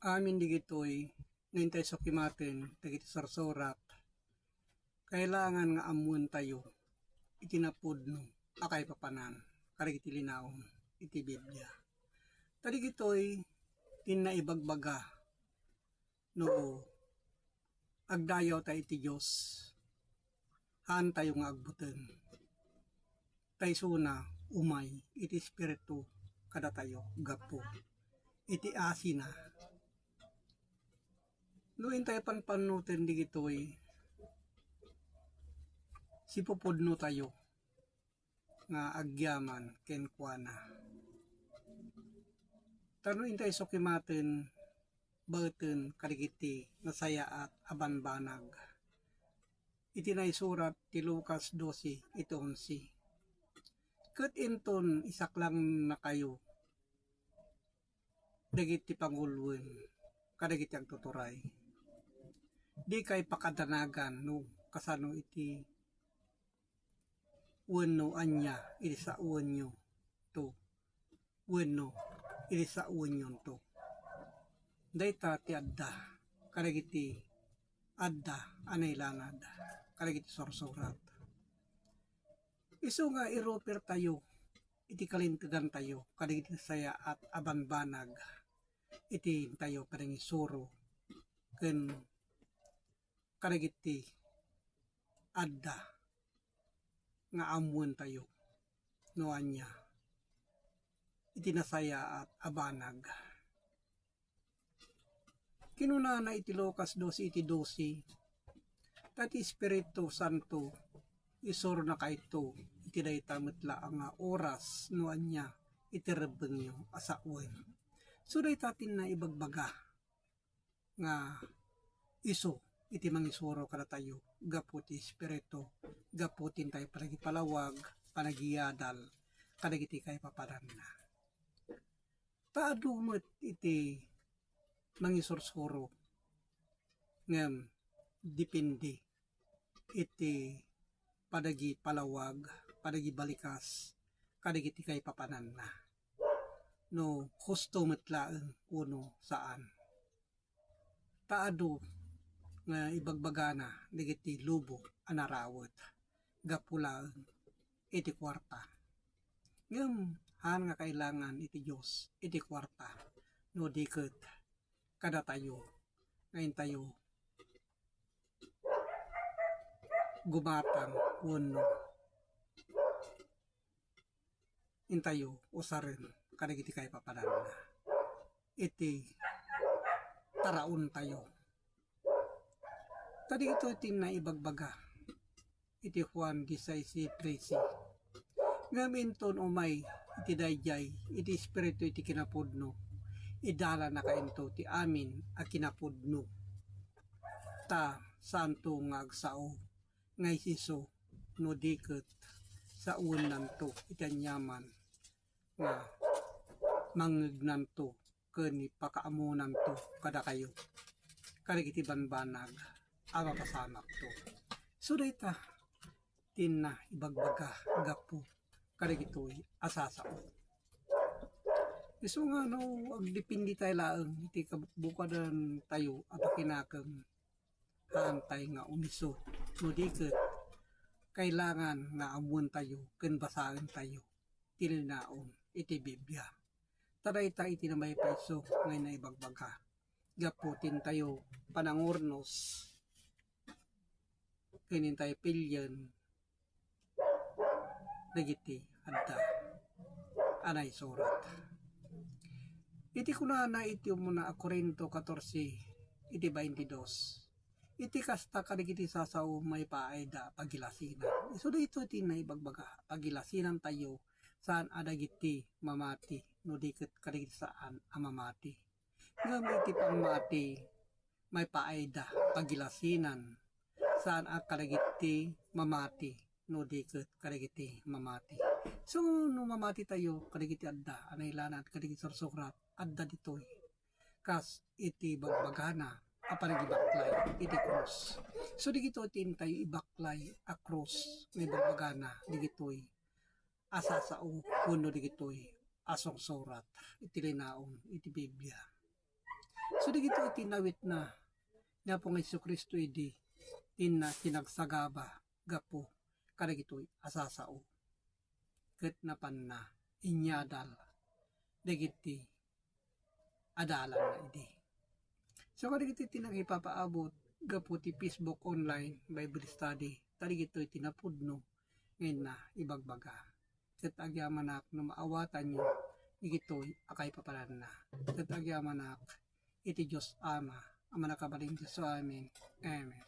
Amin digitoy, nintay sa kimaten, dagiti sarsurat, kailangan nga amuan tayo, itinapod no, akay papanan, karigiti linaon, iti Biblia. Tadigitoy, tinaibagbaga, no, agdayaw tayo iti Diyos, haan tayo nga agbuten. Tayo suna, umay, iti espiritu, kada tayo, gapo, iti asina. Luin tayo panpanutin di gitoy, sipupudno tayo, nga agyaman, kenkwana. Tanuin tayo sukimatin, baten, karigiti, nasaya at abanbanag. Itinay surat ti Lucas 12, iti 11. Kat inton isak lang na kayo, dagiti pangulwen, kadagiti ang tuturay. Di kay pakadanagan no kasano iti wenno anya iti sa wenyo to wenno iti sa wenyon to dayta ti adda kadagiti adda anay lanad kadagiti sorsorat isu nga iroper tayo iti kalintigan tayo kadagiti saya at abanbanag iti tayo parang isuro ken karagiti adda nga amuan tayo no anya itinasaya at abanag kinuna na iti Lucas 12 iti 12 tati Espiritu Santo isuro na kaito iti dayta metla nga oras no anya iti rebengyo asawen so daytatin na ibagbaga nga iso iti mangisuro kada tayo gaputi espiritu gaputin tayo palagi palawag panagiyadal kadagiti kay paparan na taadumot iti mangisursuro ngem dipindi iti padagi palawag padagi balikas kadagiti kay papanan na no husto metlaeng kuno saan taado nga ibagbagana digiti lubo anarawet gapulaan iti kwarta ngem han nga kailangan iti Dios iti kwarta no diket kada tayo ngayon tayo gumatang wenno intayo usaren kadagiti kay papanan na iti taraon tayo. Tadi ito na ibagbaga. Iti Juan 16:13. Ngaminton umay iti dayjay iti espiritu iti kinapudno. Idala na kainto ti amin a kinapudno. Ta santo nga agsao ngay siso no diket sa unan to iti anyaman nga mangignan to ken pakaamunan to kada kayo. Karigiti banbanag ama pasamak to. So dayta tinna ibagbaga gapu karigitoy asasao. Isu nga no agdipindi tayo laeng iti kabukadan tayo at kinakeng hantay nga umiso no diket kailangan nga amuan tayo ken basahen tayo tilinaon iti Biblia. Tadayta iti na may paiso ngay na ibagbaga. Gaputin tayo panangurnos kanin tayo pilyan dagiti adda anay surat iti kunana iti umuna Korinto 14 iti 22 iti kasta kadagiti sasaw may paayda pagilasinan iso dito iti na ibagbaga pagilasinan tayo saan adagiti mamati no diket kadagiti saan amamati ngam iti pamati may paayda pagilasinan saan kadagiti mamati no diket kadagiti mamati so no mamati tayo kadagiti adda anay lanat kadagiti sorsorat adda ditoy kas iti bagbagana apanagibaklay iti cross so digito tin tayo ibaklay a cross may bagbagana digitoy asasao kuno digitoy asong surat iti linaon iti Biblia So dagito tinawit na niya pong Isu Kristo idi tin na kinagsagaba gapo kadagito asasao ket napan na inyadal dagiti adalan na idi. So kadagiti tinang ipapaabot gapo ti Facebook online Bible study kadagito tinapudno ngayon na ibagbaga. Ket agyamanak no maawatan nyo igitoy akay papalan na. Ket agyamanak iti Diyos Ama ang manakabaling Diyos amin. Amen.